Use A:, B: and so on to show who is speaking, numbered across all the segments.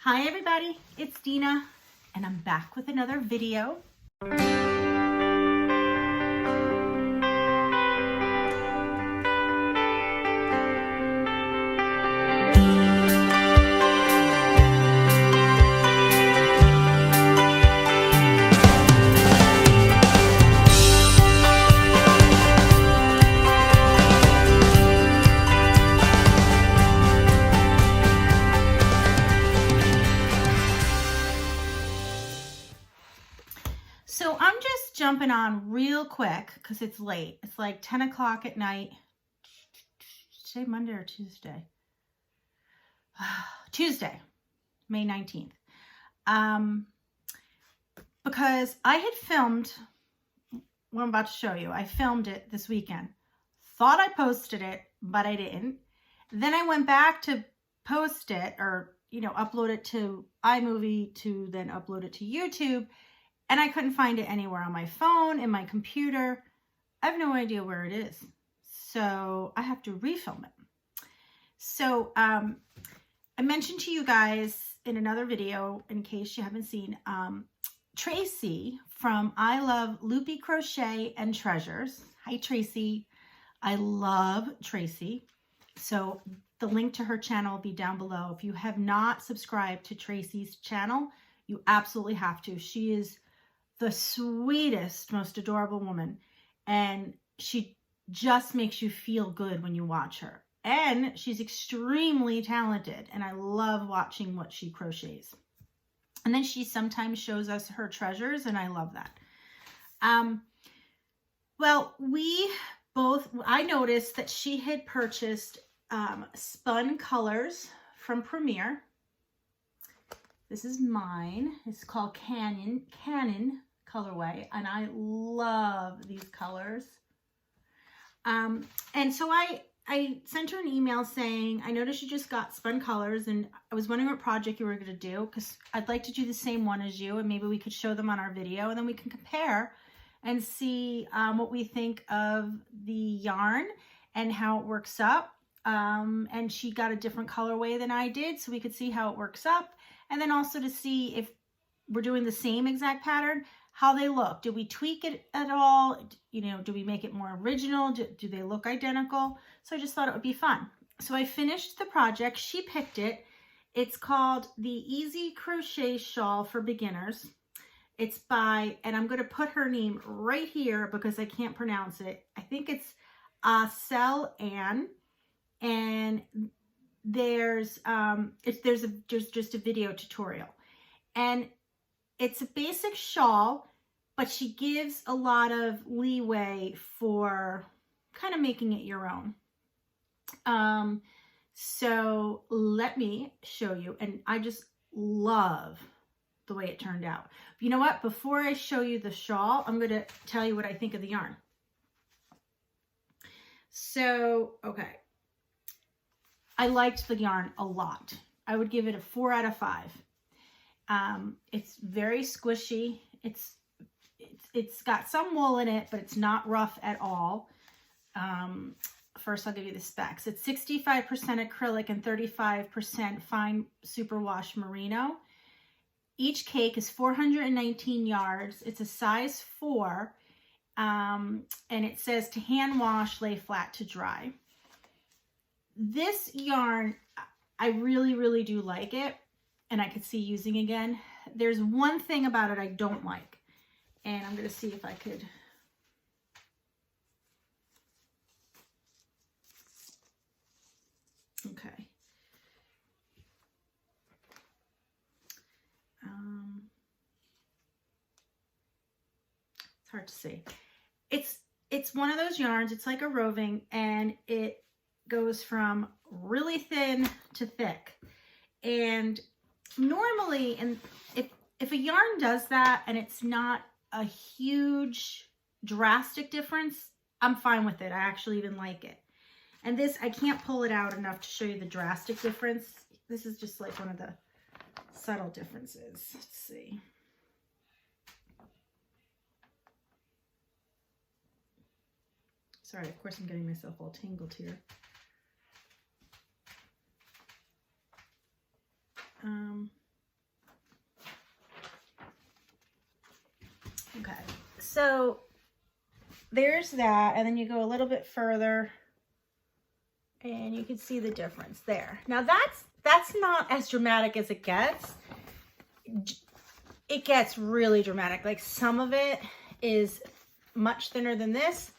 A: Hi everybody, it's Dina and I'm back with another video. So I'm just jumping on real quick because it's late. It's like 10 o'clock at night. Today, Monday or Tuesday? Tuesday, May 19th. Because I had filmed what I'm about to show you. I filmed it this weekend. Thought I posted it, but I didn't. Then I went back to post it or, upload it to iMovie to then upload it to YouTube. And I couldn't find it anywhere on my phone, in my computer. I have no idea where it is. So I have to refilm it. So I mentioned to you guys in another video, in case you haven't seen, Tracy from I Love Loopy Crochet and Treasures. Hi, Tracy. I love Tracy. So the link to her channel will be down below. If you have not subscribed to Tracy's channel, you absolutely have to. She is the sweetest, most adorable woman, and she just makes you feel good when you watch her. And she's extremely talented, and I love watching what she crochets. And then she sometimes shows us her treasures, and I love that. Well, I noticed that she had purchased Spun colors from Premier. This is mine. It's called Cannon colorway, and I love these colors. And so I sent her an email saying, I noticed you just got Spun colors, and I was wondering what project you were going to do, because I'd like to do the same one as you, and maybe we could show them on our video, and then we can compare and see what we think of the yarn and how it works up. And she got a different colorway than I did, so we could see how it works up. And then also to see if we're doing the same exact pattern, how they look. Do we tweak it at all? Do we make it more original? Do they look identical? So I just thought it would be fun. So I finished the project. She picked it. It's called the Easy Crochet Shawl for Beginners. It's by, and I'm going to put her name right here because I can't pronounce it. I think it's Shawl Ann. And there's just a video tutorial, and it's a basic shawl, but she gives a lot of leeway for kind of making it your own. So let me show you, and I just love the way it turned out. You know what? Before I show you the shawl, I'm going to tell you what I think of the yarn. So, okay. I liked the yarn a lot. I would give it a 4 out of 5. It's very squishy. It's got some wool in it, but it's not rough at all. First, I'll give you the specs. It's 65% acrylic and 35% fine superwash merino. Each cake is 419 yards. It's a size 4, and it says to hand wash, lay flat to dry. This yarn, I really, really do like it, and I could see using again. There's one thing about it I don't like, and I'm going to see if I could. Okay. It's hard to see. It's one of those yarns. It's like a roving, and it goes from really thin to thick. And normally, and if a yarn does that and it's not a huge drastic difference, I'm fine with it. I actually even like it. And this, I can't pull it out enough to show you the drastic difference. This is just like one of the subtle differences. Let's see. Sorry, of course I'm getting myself all tangled here. So there's that, and then you go a little bit further and you can see the difference there. Now that's not as dramatic as it gets. It gets really dramatic. Like some of it is much thinner than this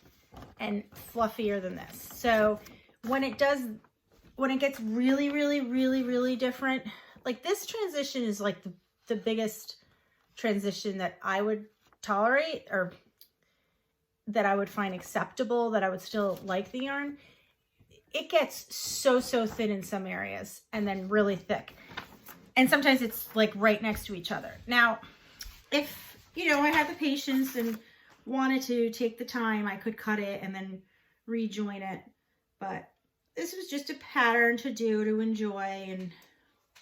A: and fluffier than this. So when it gets really, really, really, really different, like this transition is like the biggest transition that I would tolerate, or that I would find acceptable, that I would still like the yarn. It gets so thin in some areas and then really thick. And sometimes it's like right next to each other. Now, if, you know, I had the patience and wanted to take the time, I could cut it and then rejoin it. But this was just a pattern to do, to enjoy and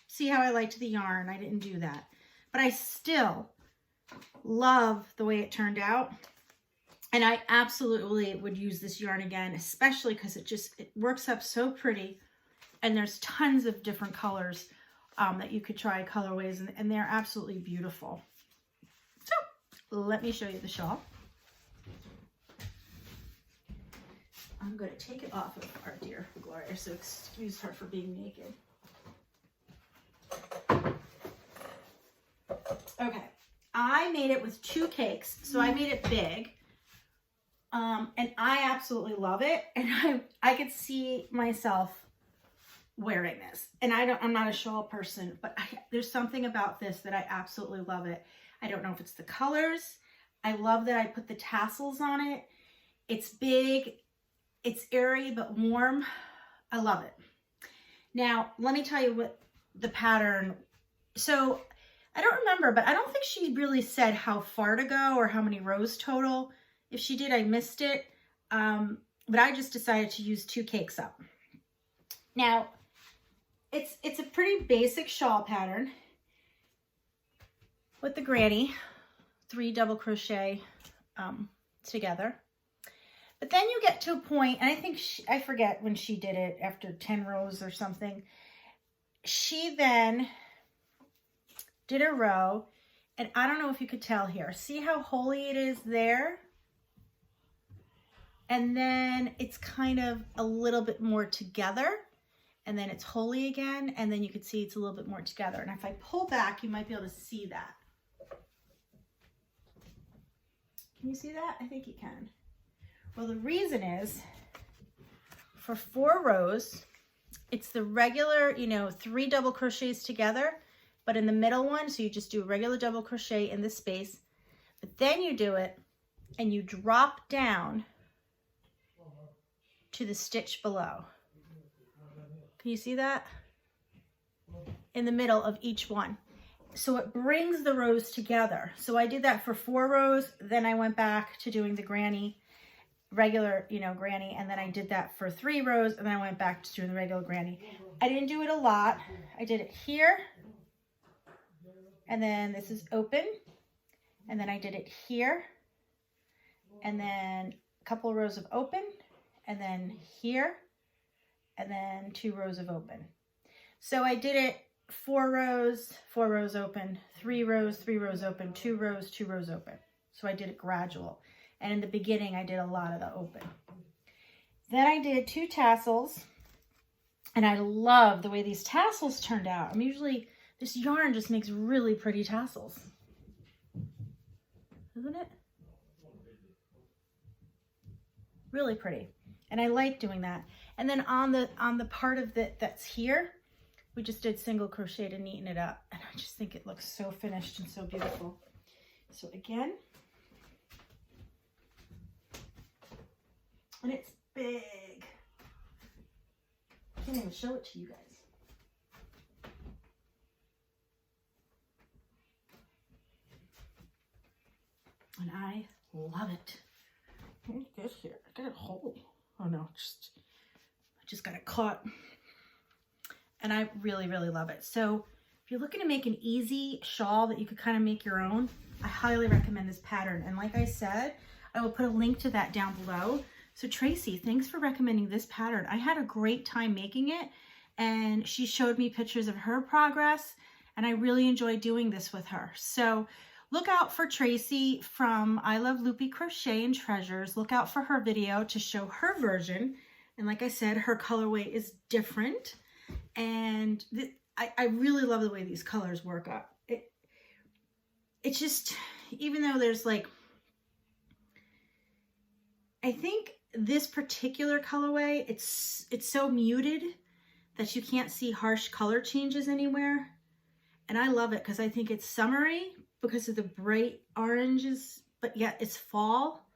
A: see how I liked the yarn. I didn't do that. But I still love the way it turned out. And I absolutely would use this yarn again, especially because it works up so pretty. And there's tons of different colors that you could try, colorways, and they're absolutely beautiful. So let me show you the shawl. I'm going to take it off of our dear Gloria, so excuse her for being naked. Okay, I made it with 2 cakes, so I made it big. And I absolutely love it. And I could see myself wearing this. And I'm not a shawl person, but there's something about this that I absolutely love it. I don't know if it's the colors. I love that I put the tassels on it. It's big, it's airy, but warm. I love it. Now, let me tell you what the pattern, so I don't remember, but I don't think she really said how far to go or how many rows total. If she did, I missed it. But I just decided to use 2 cakes up. Now, it's a pretty basic shawl pattern with the granny, 3 double crochet together. But then you get to a point, and I think I forget when she did it, after 10 rows or something. She then did a row, and I don't know if you could tell here. See how holy it is there? And then it's kind of a little bit more together, and then it's holy again, and then you can see it's a little bit more together. And if I pull back, you might be able to see that. Can you see that? I think you can. Well, the reason is for 4 rows, it's the regular, 3 double crochets together, but in the middle one, so you just do a regular double crochet in this space, but then you do it and you drop down to the stitch below. Can you see that? In the middle of each one. So it brings the rows together. So I did that for 4 rows, then I went back to doing the granny, regular, granny, and then I did that for 3 rows, and then I went back to doing the regular granny. I didn't do it a lot. I did it here, and then this is open, and then I did it here, and then a couple of rows of open, and then here, and then 2 rows of open. So I did it 4 rows open, 3 rows, 3 rows open, 2 rows, 2 rows open. So I did it gradual. And in the beginning, I did a lot of the open. Then I did 2 tassels, and I love the way these tassels turned out. I mean, usually this yarn just makes really pretty tassels, isn't it? Really pretty. And I like doing that. And then on the part of that's here, we just did single crochet to neaten it up. And I just think it looks so finished and so beautiful. So again, and it's big. I can't even show it to you guys. And I love it. Let me get here. I got it whole. Oh no, I just got it caught. And I really, really love it. So if you're looking to make an easy shawl that you could kind of make your own, I highly recommend this pattern. And like I said, I will put a link to that down below. So Tracy, thanks for recommending this pattern. I had a great time making it, and she showed me pictures of her progress, and I really enjoyed doing this with her. So look out for Tracy from I Love Loopy Crochet and Treasures. Look out for her video to show her version. And like I said, her colorway is different. And I really love the way these colors work up. It's just, even though there's like, I think this particular colorway, it's so muted that you can't see harsh color changes anywhere. And I love it because I think it's summery because of the bright oranges, but yet it's fall.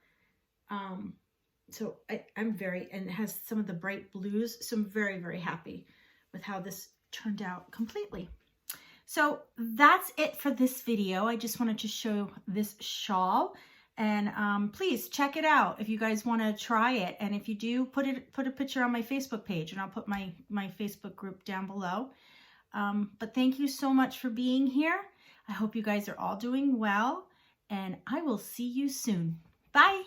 A: So I'm very, and it has some of the bright blues. So I'm very, very happy with how this turned out completely. So that's it for this video. I just wanted to show this shawl, and please check it out if you guys want to try it. And if you do, put a picture on my Facebook page, and I'll put my Facebook group down below. But thank you so much for being here. I hope you guys are all doing well, and I will see you soon. Bye.